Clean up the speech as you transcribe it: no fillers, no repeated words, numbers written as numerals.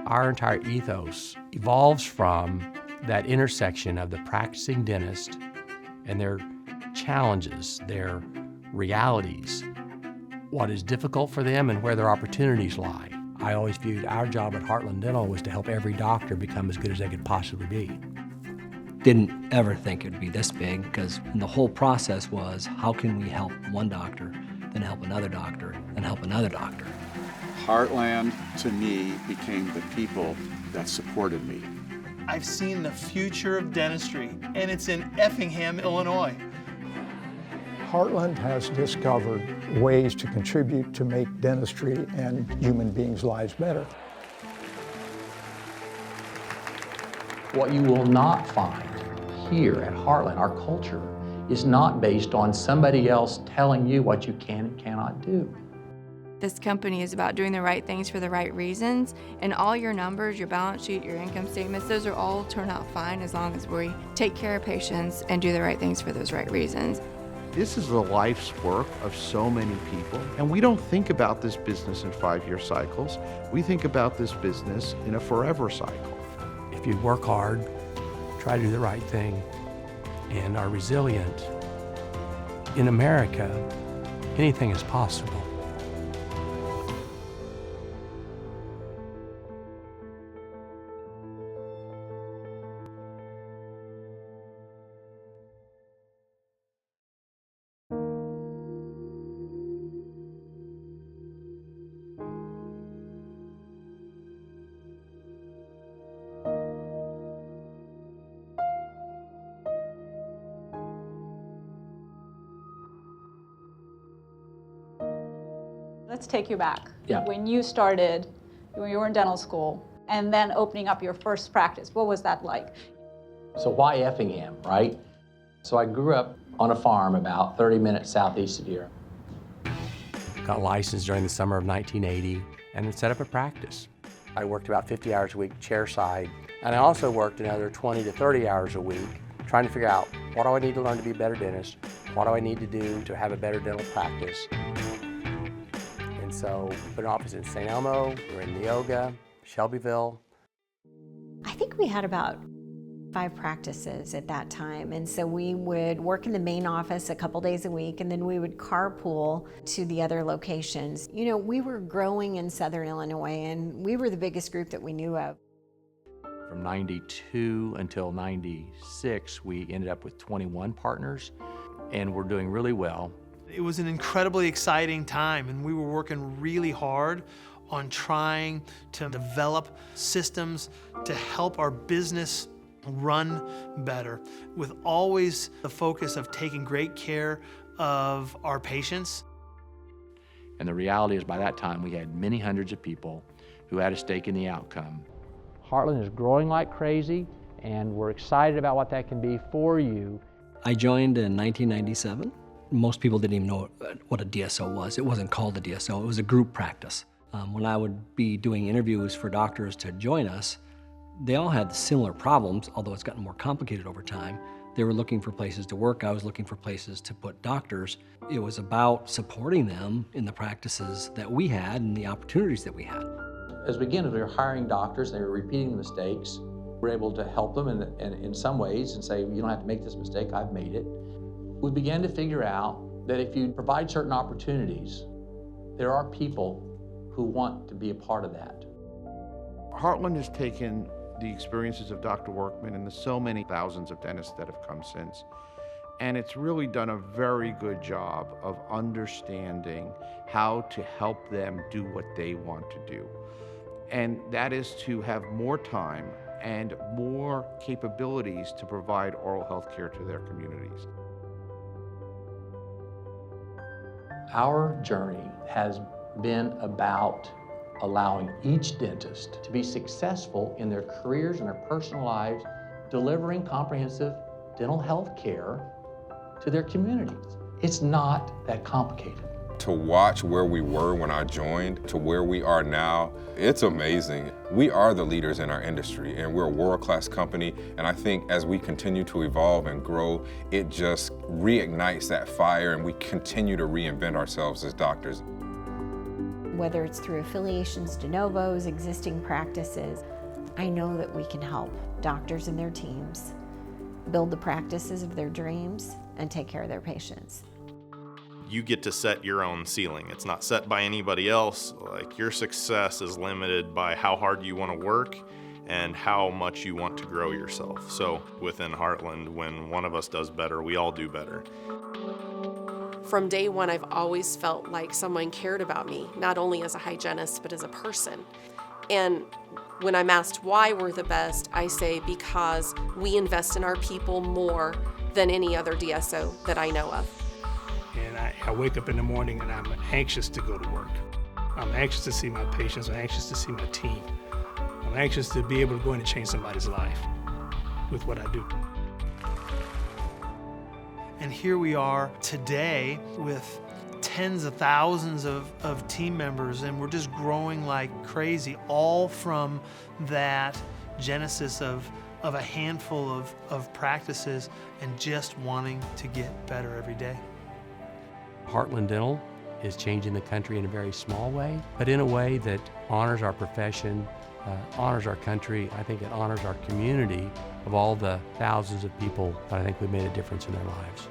Our entire ethos evolves from that intersection of the practicing dentist and their challenges, their realities, what is difficult for them and where their opportunities lie. I always viewed our job at Heartland Dental was to help every doctor become as good as they could possibly be. Didn't ever think it would be this big, because the whole process was, how can we help one doctor, then help another doctor, then help another doctor. Heartland, to me, became the people that supported me. I've seen the future of dentistry, and it's in Effingham, Illinois. Heartland has discovered ways to contribute to make dentistry and human beings' lives better. What you will not find here at Heartland, our culture, is not based on somebody else telling you what you can and cannot do. This company is about doing the right things for the right reasons, and all your numbers, your balance sheet, your income statements, those are all turn out fine as long as we take care of patients and do the right things for those right reasons. This is the life's work of so many people, and we don't think about this business in 5-year cycles. We think about this business in a forever cycle. If you work hard, try to do the right thing, and are resilient, in America, anything is possible. Let's take you back. Yeah. When you started, when you were in dental school, and then opening up your first practice, what was that like? So why Effingham, right? So I grew up on a farm about 30 minutes southeast of here. Got licensed during the summer of 1980 and then set up a practice. I worked about 50 hours a week chairside, and I also worked another 20 to 30 hours a week trying to figure out, what do I need to learn to be a better dentist? What do I need to do to have a better dental practice? And so we put an office in St. Elmo, we're in Neoga, Shelbyville. I think we had about 5 practices at that time, and so we would work in the main office a couple days a week, and then we would carpool to the other locations. You know, we were growing in Southern Illinois, and we were the biggest group that we knew of. From 92 until 96, we ended up with 21 partners, and we're doing really well. It was an incredibly exciting time, and we were working really hard on trying to develop systems to help our business run better, with always the focus of taking great care of our patients. And the reality is, by that time, we had many hundreds of people who had a stake in the outcome. Heartland is growing like crazy, and we're excited about what that can be for you. I joined in 1997. Most people didn't even know what a DSO was. It wasn't called a DSO, it was a group practice. When I would be doing interviews for doctors to join us, they all had similar problems, although it's gotten more complicated over time. They were looking for places to work, I was looking for places to put doctors. It was about supporting them in the practices that we had and the opportunities that we had. As we were hiring doctors, they were repeating the mistakes. We were able to help them in some ways and say, you don't have to make this mistake, I've made it. We began to figure out that if you provide certain opportunities, there are people who want to be a part of that. Heartland has taken the experiences of Dr. Workman and the so many thousands of dentists that have come since, and it's really done a very good job of understanding how to help them do what they want to do. And that is to have more time and more capabilities to provide oral health care to their communities. Our journey has been about allowing each dentist to be successful in their careers and their personal lives, delivering comprehensive dental health care to their communities. It's not that complicated. To watch where we were when I joined to where we are now, it's amazing. We are the leaders in our industry, and we're a world-class company, and I think as we continue to evolve and grow, it just reignites that fire, and we continue to reinvent ourselves as doctors. whether it's through affiliations, de novos, existing practices. I know that we can help doctors and their teams build the practices of their dreams and take care of their patients. You get to set your own ceiling. It's not set by anybody else. Like, your success is limited by how hard you want to work and how much you want to grow yourself. So within Heartland, when one of us does better, we all do better. From day one, I've always felt like someone cared about me, not only as a hygienist, but as a person. And when I'm asked why we're the best, I say because we invest in our people more than any other DSO that I know of. And I wake up in the morning and I'm anxious to go to work. I'm anxious to see my patients. I'm anxious to see my team. I'm anxious to be able to go in and change somebody's life with what I do. And here we are today with tens of thousands of team members, and we're just growing like crazy, all from that genesis of a handful of practices and just wanting to get better every day. Heartland Dental is changing the country in a very small way, but in a way that honors our profession, honors our country. I think it honors our community of all the thousands of people that I think we made a difference in their lives.